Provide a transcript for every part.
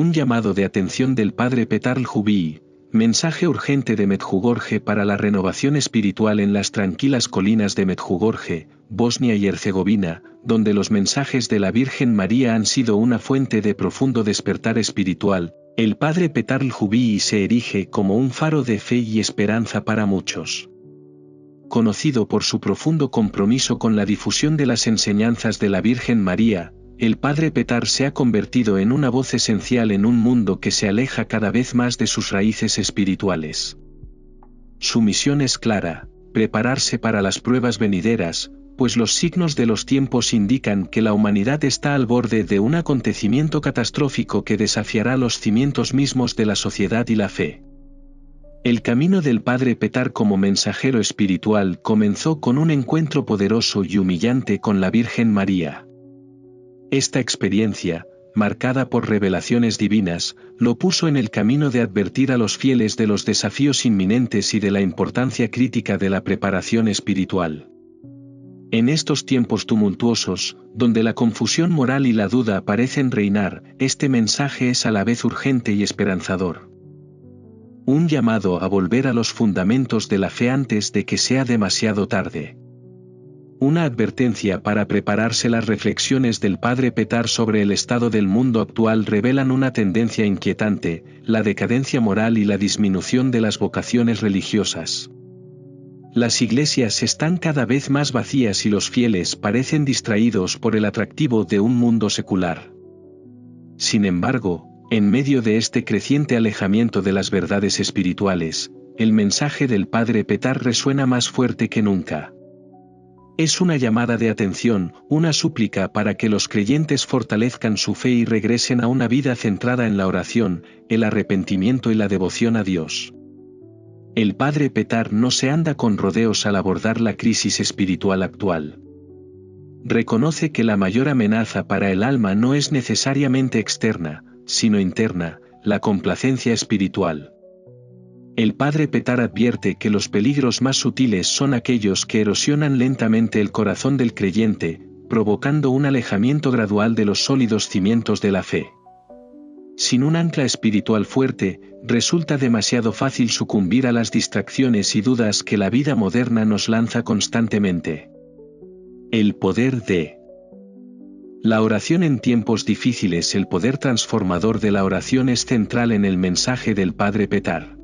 Un llamado de atención del padre Petar Ljubii, mensaje urgente de Medjugorje para la renovación espiritual en las tranquilas colinas de Medjugorje, Bosnia y Herzegovina, donde los mensajes de la Virgen María han sido una fuente de profundo despertar espiritual. El padre Petar Ljubii se erige como un faro de fe y esperanza para muchos. Conocido por su profundo compromiso con la difusión de las enseñanzas de la Virgen María, el padre Petar se ha convertido en una voz esencial en un mundo que se aleja cada vez más de sus raíces espirituales. Su misión es clara: prepararse para las pruebas venideras, pues los signos de los tiempos indican que la humanidad está al borde de un acontecimiento catastrófico que desafiará los cimientos mismos de la sociedad y la fe. El camino del padre Petar como mensajero espiritual comenzó con un encuentro poderoso y humillante con la Virgen María. Esta experiencia, marcada por revelaciones divinas, lo puso en el camino de advertir a los fieles de los desafíos inminentes y de la importancia crítica de la preparación espiritual. En estos tiempos tumultuosos, donde la confusión moral y la duda parecen reinar, este mensaje es a la vez urgente y esperanzador. Un llamado a volver a los fundamentos de la fe antes de que sea demasiado tarde. Una advertencia para prepararse. Las reflexiones del padre Petar sobre el estado del mundo actual revelan una tendencia inquietante: la decadencia moral y la disminución de las vocaciones religiosas. Las iglesias están cada vez más vacías y los fieles parecen distraídos por el atractivo de un mundo secular. Sin embargo, en medio de este creciente alejamiento de las verdades espirituales, el mensaje del padre Petar resuena más fuerte que nunca. Es una llamada de atención, una súplica para que los creyentes fortalezcan su fe y regresen a una vida centrada en la oración, el arrepentimiento y la devoción a Dios. El padre Petar no se anda con rodeos al abordar la crisis espiritual actual. Reconoce que la mayor amenaza para el alma no es necesariamente externa, sino interna: la complacencia espiritual. El padre Petar advierte que los peligros más sutiles son aquellos que erosionan lentamente el corazón del creyente, provocando un alejamiento gradual de los sólidos cimientos de la fe. Sin un ancla espiritual fuerte, resulta demasiado fácil sucumbir a las distracciones y dudas que la vida moderna nos lanza constantemente. El poder de la oración en tiempos difíciles. El poder transformador de la oración es central en el mensaje del padre Petar.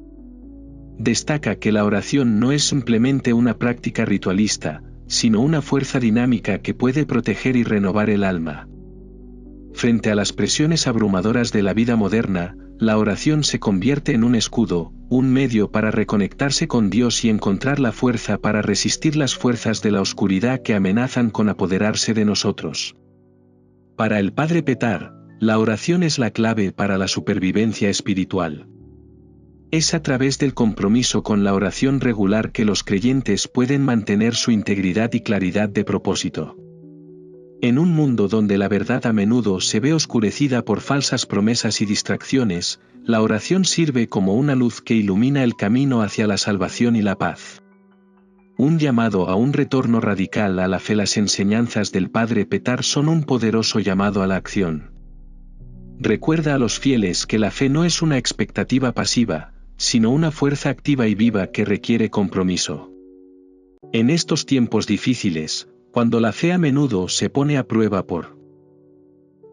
Destaca que la oración no es simplemente una práctica ritualista, sino una fuerza dinámica que puede proteger y renovar el alma. Frente a las presiones abrumadoras de la vida moderna, la oración se convierte en un escudo, un medio para reconectarse con Dios y encontrar la fuerza para resistir las fuerzas de la oscuridad que amenazan con apoderarse de nosotros. Para el padre Petar, la oración es la clave para la supervivencia espiritual. Es a través del compromiso con la oración regular que los creyentes pueden mantener su integridad y claridad de propósito. En un mundo donde la verdad a menudo se ve oscurecida por falsas promesas y distracciones, la oración sirve como una luz que ilumina el camino hacia la salvación y la paz. Un llamado a un retorno radical a la fe. Las enseñanzas del padre Petar son un poderoso llamado a la acción. Recuerda a los fieles que la fe no es una expectativa pasiva, sino una fuerza activa y viva que requiere compromiso. En estos tiempos difíciles, cuando la fe a menudo se pone a prueba por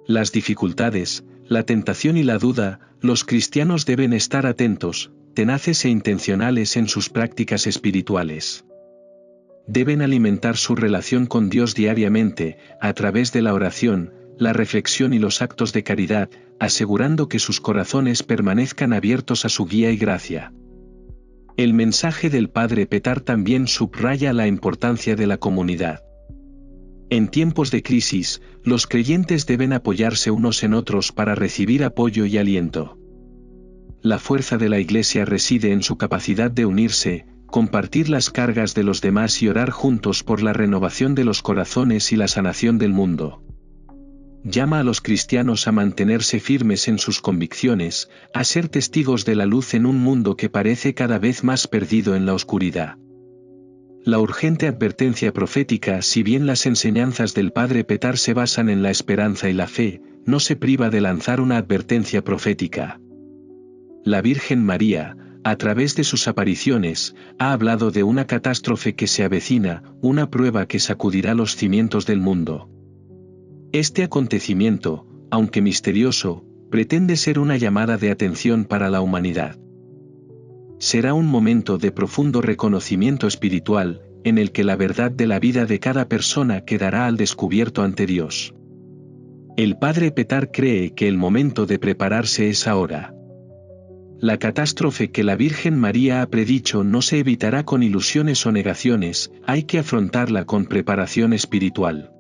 las dificultades, la tentación y la duda, los cristianos deben estar atentos, tenaces e intencionales en sus prácticas espirituales. Deben alimentar su relación con Dios diariamente, a través de la oración, la reflexión y los actos de caridad, asegurando que sus corazones permanezcan abiertos a su guía y gracia. El mensaje del padre Petar también subraya la importancia de la comunidad. En tiempos de crisis, los creyentes deben apoyarse unos en otros para recibir apoyo y aliento. La fuerza de la Iglesia reside en su capacidad de unirse, compartir las cargas de los demás y orar juntos por la renovación de los corazones y la sanación del mundo. Llama a los cristianos a mantenerse firmes en sus convicciones, a ser testigos de la luz en un mundo que parece cada vez más perdido en la oscuridad. La urgente advertencia profética: si bien las enseñanzas del padre Petar se basan en la esperanza y la fe, no se priva de lanzar una advertencia profética. La Virgen María, a través de sus apariciones, ha hablado de una catástrofe que se avecina, una prueba que sacudirá los cimientos del mundo. Este acontecimiento, aunque misterioso, pretende ser una llamada de atención para la humanidad. Será un momento de profundo reconocimiento espiritual, en el que la verdad de la vida de cada persona quedará al descubierto ante Dios. El padre Petar cree que el momento de prepararse es ahora. La catástrofe que la Virgen María ha predicho no se evitará con ilusiones o negaciones, hay que afrontarla con preparación espiritual.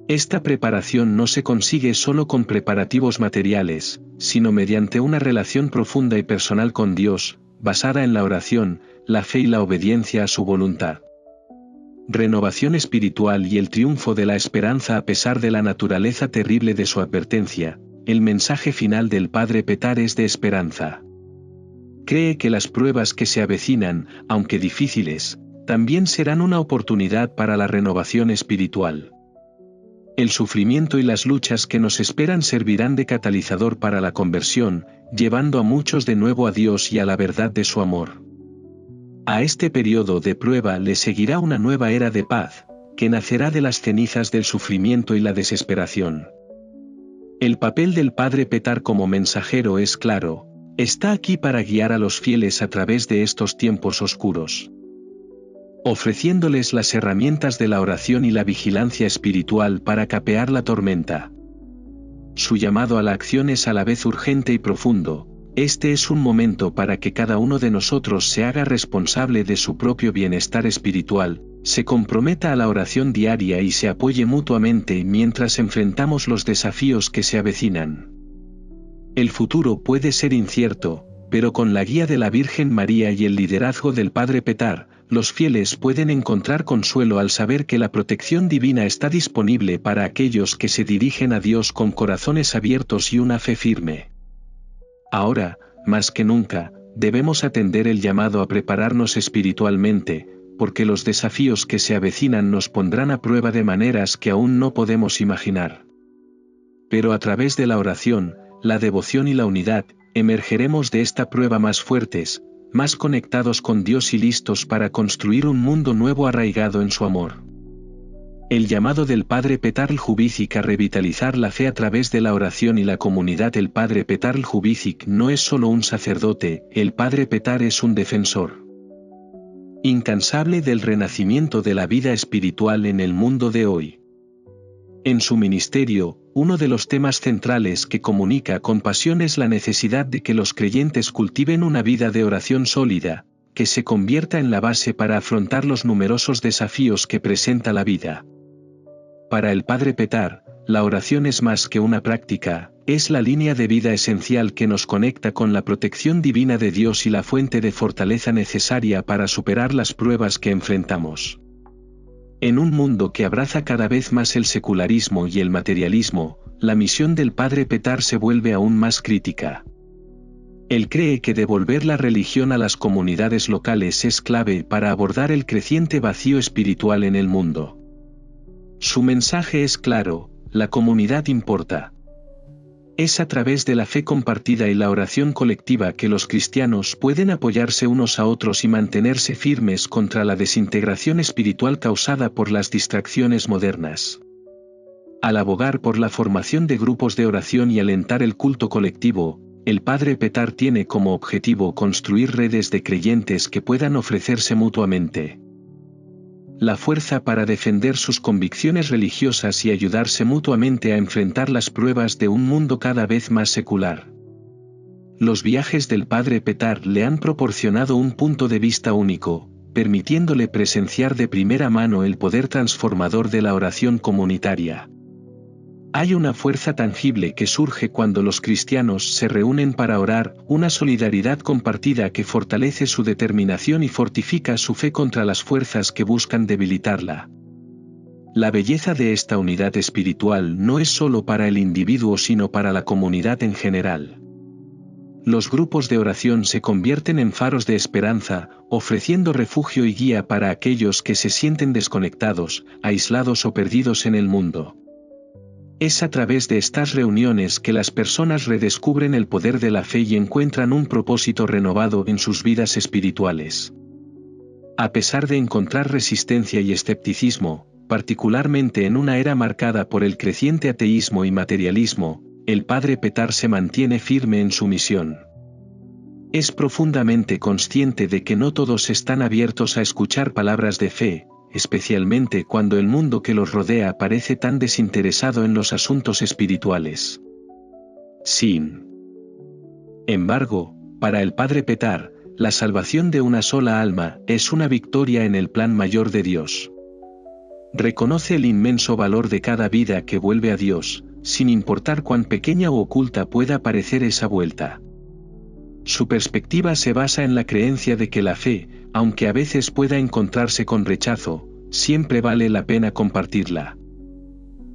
Esta preparación no se consigue solo con preparativos materiales, sino mediante una relación profunda y personal con Dios, basada en la oración, la fe y la obediencia a su voluntad. Renovación espiritual y el triunfo de la esperanza a pesar de la naturaleza terrible de su advertencia. El mensaje final del padre Petar es de esperanza. Cree que las pruebas que se avecinan, aunque difíciles, también serán una oportunidad para la renovación espiritual. El sufrimiento y las luchas que nos esperan servirán de catalizador para la conversión, llevando a muchos de nuevo a Dios y a la verdad de su amor. A este periodo de prueba le seguirá una nueva era de paz, que nacerá de las cenizas del sufrimiento y la desesperación. El papel del padre Petar como mensajero es claro, está aquí para guiar a los fieles a través de estos tiempos oscuros, ofreciéndoles las herramientas de la oración y la vigilancia espiritual para capear la tormenta. Su llamado a la acción es a la vez urgente y profundo. Este es un momento para que cada uno de nosotros se haga responsable de su propio bienestar espiritual, se comprometa a la oración diaria y se apoye mutuamente mientras enfrentamos los desafíos que se avecinan. El futuro puede ser incierto, pero con la guía de la Virgen María y el liderazgo del padre Petar, los fieles pueden encontrar consuelo al saber que la protección divina está disponible para aquellos que se dirigen a Dios con corazones abiertos y una fe firme. Ahora, más que nunca, debemos atender el llamado a prepararnos espiritualmente, porque los desafíos que se avecinan nos pondrán a prueba de maneras que aún no podemos imaginar. Pero a través de la oración, la devoción y la unidad, emergeremos de esta prueba más fuertes, más conectados con Dios y listos para construir un mundo nuevo arraigado en su amor. El llamado del padre Petar Ljubicic a revitalizar la fe a través de la oración y la comunidad. El padre Petar Ljubicic no es solo un sacerdote, el padre Petar es un defensor incansable del renacimiento de la vida espiritual en el mundo de hoy. En su ministerio, uno de los temas centrales que comunica con pasión es la necesidad de que los creyentes cultiven una vida de oración sólida, que se convierta en la base para afrontar los numerosos desafíos que presenta la vida. Para el padre Petar, la oración es más que una práctica, es la línea de vida esencial que nos conecta con la protección divina de Dios y la fuente de fortaleza necesaria para superar las pruebas que enfrentamos. En un mundo que abraza cada vez más el secularismo y el materialismo, la misión del padre Petar se vuelve aún más crítica. Él cree que devolver la religión a las comunidades locales es clave para abordar el creciente vacío espiritual en el mundo. Su mensaje es claro, la comunidad importa. Es a través de la fe compartida y la oración colectiva que los cristianos pueden apoyarse unos a otros y mantenerse firmes contra la desintegración espiritual causada por las distracciones modernas. Al abogar por la formación de grupos de oración y alentar el culto colectivo, el padre Petar tiene como objetivo construir redes de creyentes que puedan ofrecerse mutuamente la fuerza para defender sus convicciones religiosas y ayudarse mutuamente a enfrentar las pruebas de un mundo cada vez más secular. Los viajes del padre Petar le han proporcionado un punto de vista único, permitiéndole presenciar de primera mano el poder transformador de la oración comunitaria. Hay una fuerza tangible que surge cuando los cristianos se reúnen para orar, una solidaridad compartida que fortalece su determinación y fortifica su fe contra las fuerzas que buscan debilitarla. La belleza de esta unidad espiritual no es solo para el individuo sino para la comunidad en general. Los grupos de oración se convierten en faros de esperanza, ofreciendo refugio y guía para aquellos que se sienten desconectados, aislados o perdidos en el mundo. Es a través de estas reuniones que las personas redescubren el poder de la fe y encuentran un propósito renovado en sus vidas espirituales. A pesar de encontrar resistencia y escepticismo, particularmente en una era marcada por el creciente ateísmo y materialismo, el padre Petar se mantiene firme en su misión. Es profundamente consciente de que no todos están abiertos a escuchar palabras de fe, especialmente cuando el mundo que los rodea parece tan desinteresado en los asuntos espirituales. Sin embargo, para el padre Petar, la salvación de una sola alma es una victoria en el plan mayor de Dios. Reconoce el inmenso valor de cada vida que vuelve a Dios, sin importar cuán pequeña o oculta pueda parecer esa vuelta. Su perspectiva se basa en la creencia de que la fe, aunque a veces pueda encontrarse con rechazo, siempre vale la pena compartirla.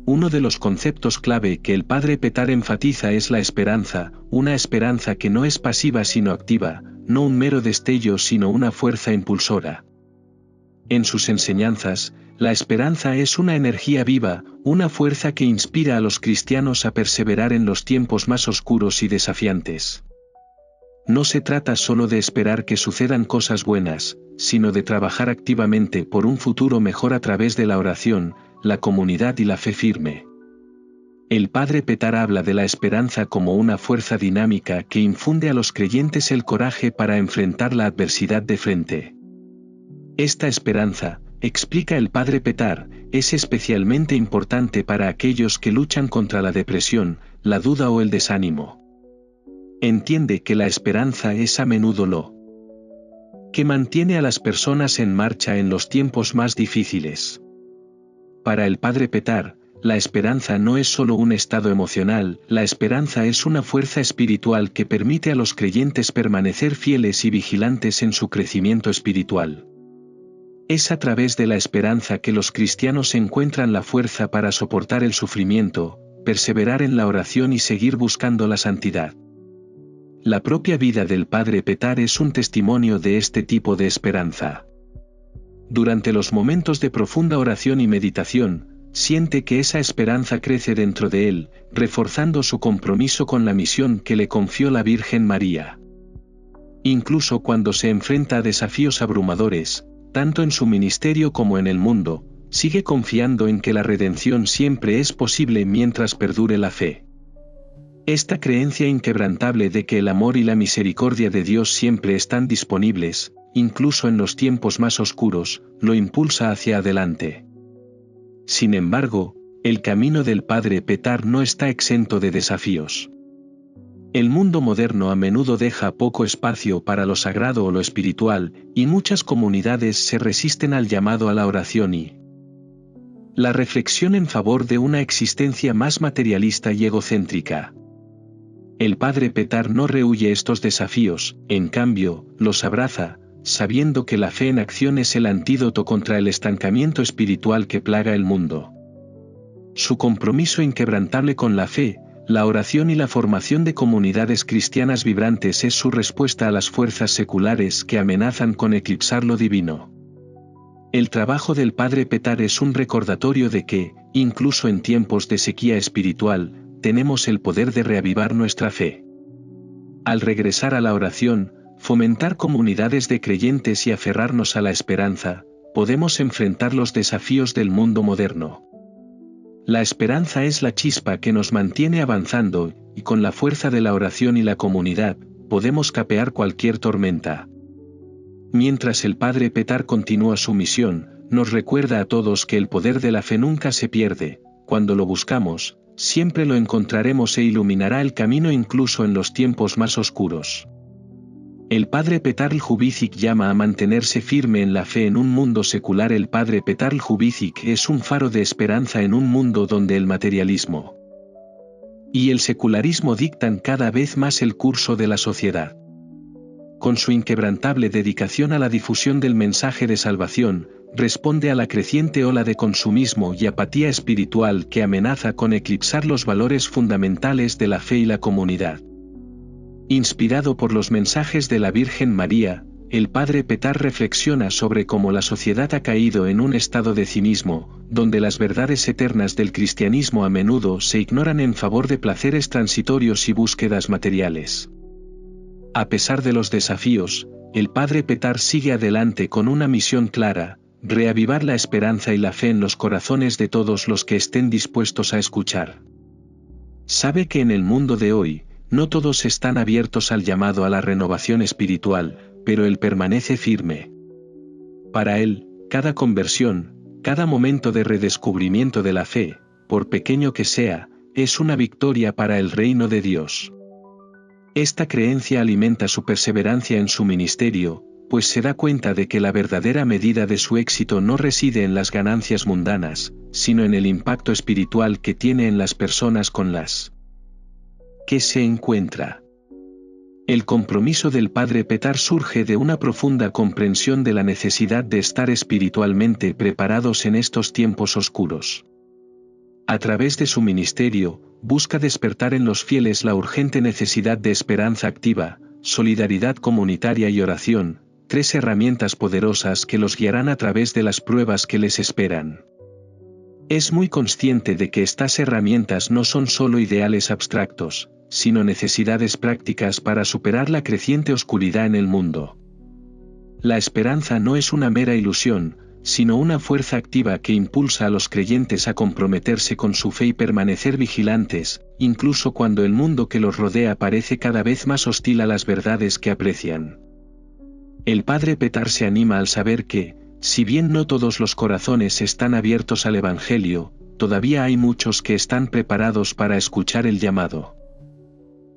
Uno de los conceptos clave que el padre Petar enfatiza es la esperanza, una esperanza que no es pasiva sino activa, no un mero destello sino una fuerza impulsora. En sus enseñanzas, la esperanza es una energía viva, una fuerza que inspira a los cristianos a perseverar en los tiempos más oscuros y desafiantes. No se trata solo de esperar que sucedan cosas buenas, sino de trabajar activamente por un futuro mejor a través de la oración, la comunidad y la fe firme. El padre Petar habla de la esperanza como una fuerza dinámica que infunde a los creyentes el coraje para enfrentar la adversidad de frente. Esta esperanza, explica el padre Petar, es especialmente importante para aquellos que luchan contra la depresión, la duda o el desánimo. Entiende que la esperanza es a menudo lo que mantiene a las personas en marcha en los tiempos más difíciles. Para el padre Petar, la esperanza no es solo un estado emocional, la esperanza es una fuerza espiritual que permite a los creyentes permanecer fieles y vigilantes en su crecimiento espiritual. Es a través de la esperanza que los cristianos encuentran la fuerza para soportar el sufrimiento, perseverar en la oración y seguir buscando la santidad. La propia vida del padre Petar es un testimonio de este tipo de esperanza. Durante los momentos de profunda oración y meditación, siente que esa esperanza crece dentro de él, reforzando su compromiso con la misión que le confió la Virgen María. Incluso cuando se enfrenta a desafíos abrumadores, tanto en su ministerio como en el mundo, sigue confiando en que la redención siempre es posible mientras perdure la fe. Esta creencia inquebrantable de que el amor y la misericordia de Dios siempre están disponibles, incluso en los tiempos más oscuros, lo impulsa hacia adelante. Sin embargo, el camino del padre Petar no está exento de desafíos. El mundo moderno a menudo deja poco espacio para lo sagrado o lo espiritual, y muchas comunidades se resisten al llamado a la oración y la reflexión en favor de una existencia más materialista y egocéntrica. El padre Petar no rehúye estos desafíos, en cambio, los abraza, sabiendo que la fe en acción es el antídoto contra el estancamiento espiritual que plaga el mundo. Su compromiso inquebrantable con la fe, la oración y la formación de comunidades cristianas vibrantes es su respuesta a las fuerzas seculares que amenazan con eclipsar lo divino. El trabajo del padre Petar es un recordatorio de que, incluso en tiempos de sequía espiritual, tenemos el poder de reavivar nuestra fe. Al regresar a la oración, fomentar comunidades de creyentes y aferrarnos a la esperanza, podemos enfrentar los desafíos del mundo moderno. La esperanza es la chispa que nos mantiene avanzando, y con la fuerza de la oración y la comunidad, podemos capear cualquier tormenta. Mientras el padre Petar continúa su misión, nos recuerda a todos que el poder de la fe nunca se pierde, cuando lo buscamos, siempre lo encontraremos e iluminará el camino incluso en los tiempos más oscuros. El padre Petar Ljubičić llama a mantenerse firme en la fe en un mundo secular. El padre Petar Ljubičić es un faro de esperanza en un mundo donde el materialismo y el secularismo dictan cada vez más el curso de la sociedad. Con su inquebrantable dedicación a la difusión del mensaje de salvación, responde a la creciente ola de consumismo y apatía espiritual que amenaza con eclipsar los valores fundamentales de la fe y la comunidad. Inspirado por los mensajes de la Virgen María, el padre Petar reflexiona sobre cómo la sociedad ha caído en un estado de cinismo, donde las verdades eternas del cristianismo a menudo se ignoran en favor de placeres transitorios y búsquedas materiales. A pesar de los desafíos, el padre Petar sigue adelante con una misión clara: reavivar la esperanza y la fe en los corazones de todos los que estén dispuestos a escuchar. Sabe que en el mundo de hoy, no todos están abiertos al llamado a la renovación espiritual, pero él permanece firme. Para él, cada conversión, cada momento de redescubrimiento de la fe, por pequeño que sea, es una victoria para el reino de Dios. Esta creencia alimenta su perseverancia en su ministerio, pues se da cuenta de que la verdadera medida de su éxito no reside en las ganancias mundanas, sino en el impacto espiritual que tiene en las personas con las que se encuentra. El compromiso del padre Petar surge de una profunda comprensión de la necesidad de estar espiritualmente preparados en estos tiempos oscuros. A través de su ministerio, busca despertar en los fieles la urgente necesidad de esperanza activa, solidaridad comunitaria y oración, tres herramientas poderosas que los guiarán a través de las pruebas que les esperan. Es muy consciente de que estas herramientas no son solo ideales abstractos, sino necesidades prácticas para superar la creciente oscuridad en el mundo. La esperanza no es una mera ilusión, sino una fuerza activa que impulsa a los creyentes a comprometerse con su fe y permanecer vigilantes, incluso cuando el mundo que los rodea parece cada vez más hostil a las verdades que aprecian. El padre Petar se anima al saber que, si bien no todos los corazones están abiertos al Evangelio, todavía hay muchos que están preparados para escuchar el llamado.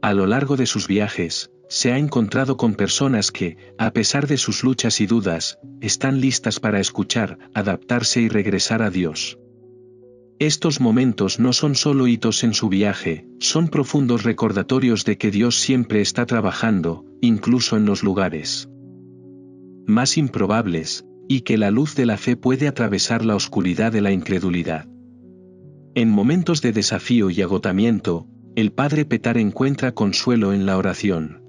A lo largo de sus viajes, se ha encontrado con personas que, a pesar de sus luchas y dudas, están listas para escuchar, adaptarse y regresar a Dios. Estos momentos no son solo hitos en su viaje, son profundos recordatorios de que Dios siempre está trabajando, incluso en los lugares más improbables, y que la luz de la fe puede atravesar la oscuridad de la incredulidad. En momentos de desafío y agotamiento, el padre Petar encuentra consuelo en la oración.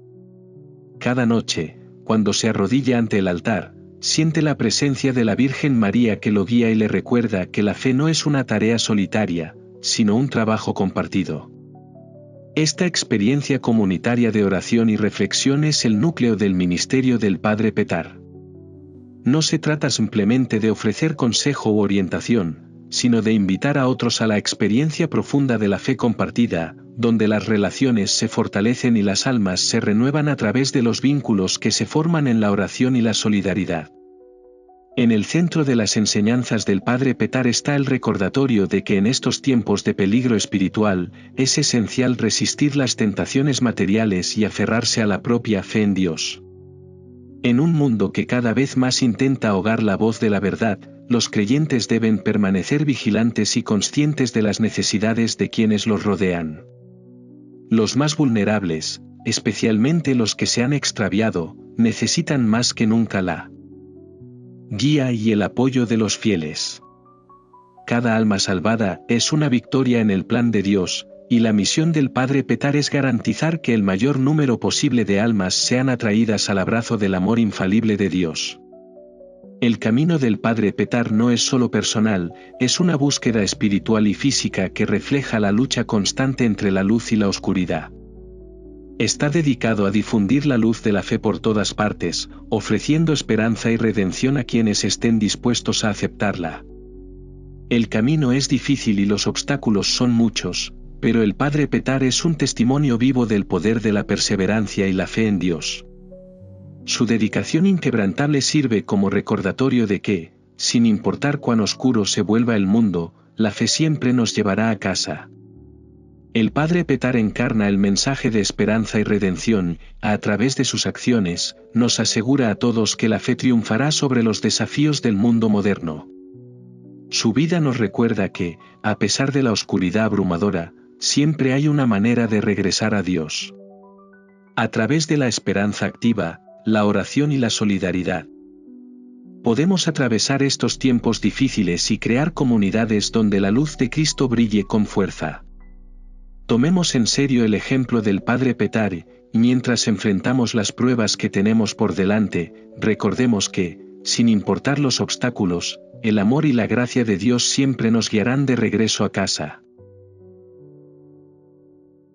Cada noche, cuando se arrodilla ante el altar, siente la presencia de la Virgen María que lo guía y le recuerda que la fe no es una tarea solitaria, sino un trabajo compartido. Esta experiencia comunitaria de oración y reflexión es el núcleo del ministerio del padre Petar. No se trata simplemente de ofrecer consejo u orientación, sino de invitar a otros a la experiencia profunda de la fe compartida, donde las relaciones se fortalecen y las almas se renuevan a través de los vínculos que se forman en la oración y la solidaridad. En el centro de las enseñanzas del padre Petar está el recordatorio de que en estos tiempos de peligro espiritual, es esencial resistir las tentaciones materiales y aferrarse a la propia fe en Dios. En un mundo que cada vez más intenta ahogar la voz de la verdad, los creyentes deben permanecer vigilantes y conscientes de las necesidades de quienes los rodean. Los más vulnerables, especialmente los que se han extraviado, necesitan más que nunca la guía y el apoyo de los fieles. Cada alma salvada es una victoria en el plan de Dios, y la misión del padre Petar es garantizar que el mayor número posible de almas sean atraídas al abrazo del amor infalible de Dios. El camino del padre Petar no es solo personal, es una búsqueda espiritual y física que refleja la lucha constante entre la luz y la oscuridad. Está dedicado a difundir la luz de la fe por todas partes, ofreciendo esperanza y redención a quienes estén dispuestos a aceptarla. El camino es difícil y los obstáculos son muchos, pero el padre Petar es un testimonio vivo del poder de la perseverancia y la fe en Dios. Su dedicación inquebrantable sirve como recordatorio de que, sin importar cuán oscuro se vuelva el mundo, la fe siempre nos llevará a casa. El padre Petar encarna el mensaje de esperanza y redención, a través de sus acciones, nos asegura a todos que la fe triunfará sobre los desafíos del mundo moderno. Su vida nos recuerda que, a pesar de la oscuridad abrumadora, siempre hay una manera de regresar a Dios. A través de la esperanza activa, la oración y la solidaridad, podemos atravesar estos tiempos difíciles y crear comunidades donde la luz de Cristo brille con fuerza. Tomemos en serio el ejemplo del Padre Petar, y mientras enfrentamos las pruebas que tenemos por delante, recordemos que, sin importar los obstáculos, el amor y la gracia de Dios siempre nos guiarán de regreso a casa.